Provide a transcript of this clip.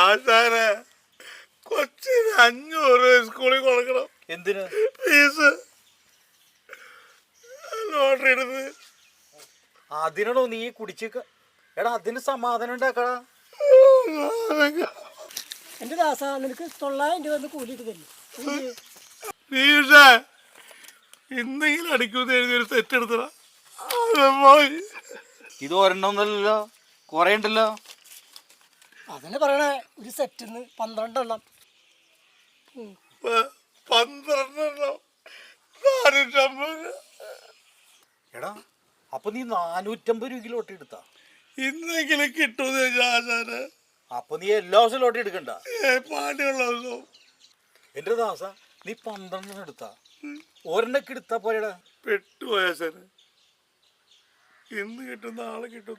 ആശാനെ കൊച്ചിന് 500 സ്കൂളിൽ കൊടുക്കണം. എന്തിന്? ഫീസ്. ലോട്ടറി എടുത്ത്. അതിനാണോ നീ കുടിച്ചേക്ക? എടാ അതിന് സമാധാനം ഉണ്ടാക്കടാ. എന്റെ ദാസ നിനക്ക് 900 രൂപ കൂലിയിട്ട് തരും. ഫീസ ഇന്നെങ്കിലും അടിക്കൂന്ന് എഴുതിയൊരു തെറ്റെടുത്തടാ. ഇത് ഒരെണ്ണമൊന്നുമല്ലല്ലോ, കുറെ ഉണ്ടല്ലോ. അതിനെ പറയണേ ഒരു സെറ്റിന്ന് 12 എണ്ണം. 12 എണ്ണം 450. എടാ അപ്പൊ നീ 450 രൂപ ലോട്ടറി എടുത്താ? ഇന്നെങ്കിലും കിട്ടുമെന്ന് ആശാനെ. അപ്പൊ നീ എല്ലാ ദിവസവും ലോട്ടറി എടുക്കണ്ട. പാടിയുള്ള ദിവസം. എന്റെ ദാസ നീ 12 എടുത്താ? ഒരെണ്ണക്ക് എടുത്താ പോയടാ. പെട്ടുപോയ ആശാനെ. ഇന്ന് കിട്ടും നാളെ കിട്ടും.